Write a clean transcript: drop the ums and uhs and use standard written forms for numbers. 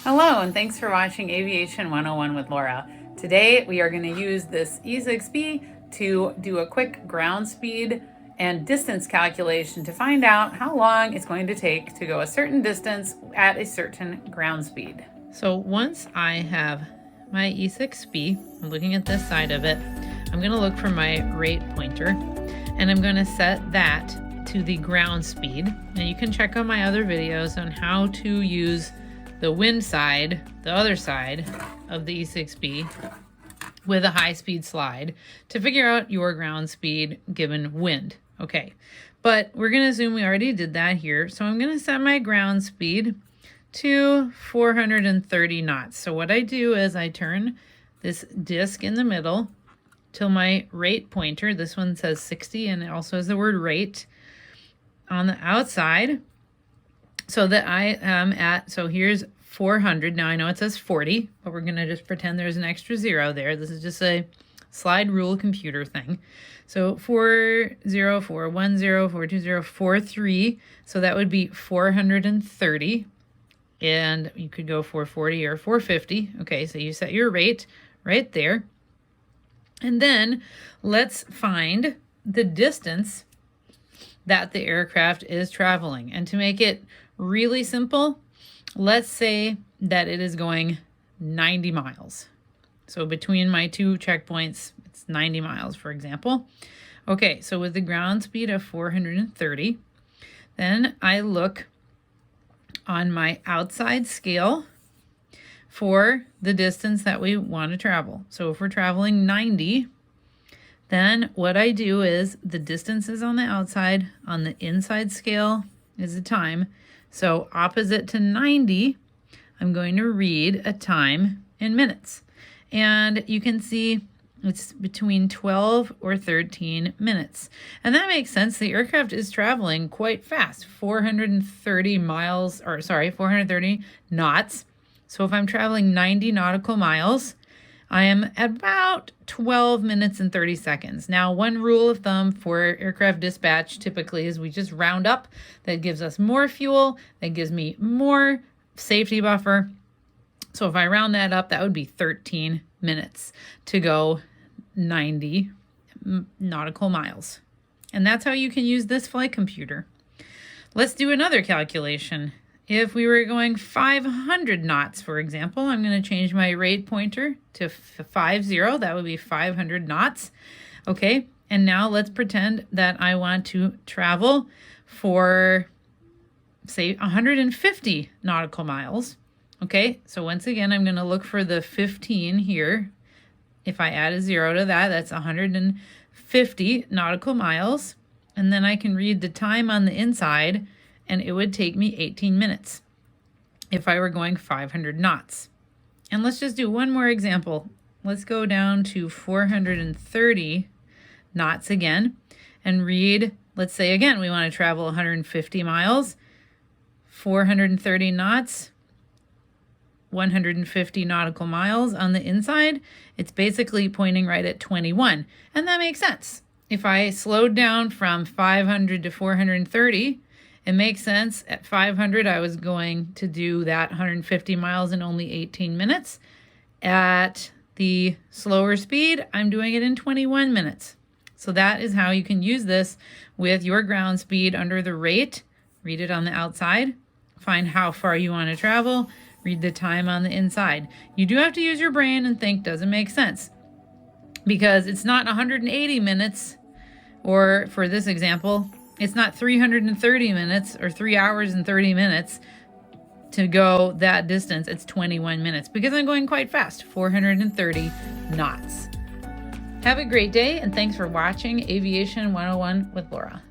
Hello, and thanks for watching Aviation 101 with Laura. Today we are going to use this E6B to do a quick ground speed and distance calculation to find out how long it's going to take to go a certain distance at a certain ground speed. So once I have my E6B, I'm looking at this side of it, I'm going to look for my rate pointer and I'm going to set that to the ground speed. And you can check out my other videos on how to use the wind side, the other side of the E6B with a high speed slide to figure out your ground speed given wind. Okay, but we're going to assume we already did that here. So I'm going to set my ground speed to 430 knots. So what I do is I turn this disc in the middle till my rate pointer, this one says 60 and it also has the word rate on the outside, so that I am at, so here's 400. Now I know it says 40, but we're going to just pretend there's an extra zero there. This is just a slide rule computer thing. So 40, 410, 420, 43. So that would be 430. And you could go 440 or 450. Okay, so you set your rate right there. And then let's find the distance that the aircraft is traveling. And to make it really simple, let's say that it is going 90 miles. So between my two checkpoints, it's 90 miles, for example. Okay, so with the ground speed of 430, then I look on my outside scale for the distance that we want to travel. So if we're traveling 90, then what I do is the distance is on the outside, on the inside scale is the time. So opposite to 90, I'm going to read a time in minutes. And you can see it's between 12 or 13 minutes. And that makes sense. The aircraft is traveling quite fast, 430 miles, or sorry, 430 knots. So if I'm traveling 90 nautical miles, I am at about 12 minutes and 30 seconds. Now, one rule of thumb for aircraft dispatch typically is we just round up. That gives us more fuel. That gives me more safety buffer. So if I round that up, that would be 13 minutes to go 90 nautical miles. And that's how you can use this flight computer. Let's do another calculation. If we were going 500 knots, for example, I'm going to change my rate pointer to 50. That would be 500 knots. Okay, and now let's pretend that I want to travel for, say, 150 nautical miles. Okay, so once again, I'm going to look for the 15 here. If I add a zero to that, that's 150 nautical miles. And then I can read the time on the inside, and it would take me 18 minutes if I were going 500 knots. And let's just do one more example. Let's go down to 430 knots again and read, let's say again, we want to travel 150 miles, 430 knots, 150 nautical miles on the inside. It's basically pointing right at 21. And that makes sense. If I slowed down from 500 to 430, it makes sense. At 500, I was going to do that 150 miles in only 18 minutes. At the slower speed, I'm doing it in 21 minutes. So that is how you can use this with your ground speed under the rate. Read it on the outside. Find how far you want to travel. Read the time on the inside. You do have to use your brain and think, does it make sense? Because it's not 180 minutes, or for this example, it's not 330 minutes or 3 hours and 30 minutes to go that distance. It's 21 minutes because I'm going quite fast, 430 knots. Have a great day, and thanks for watching Aviation 101 with Laura.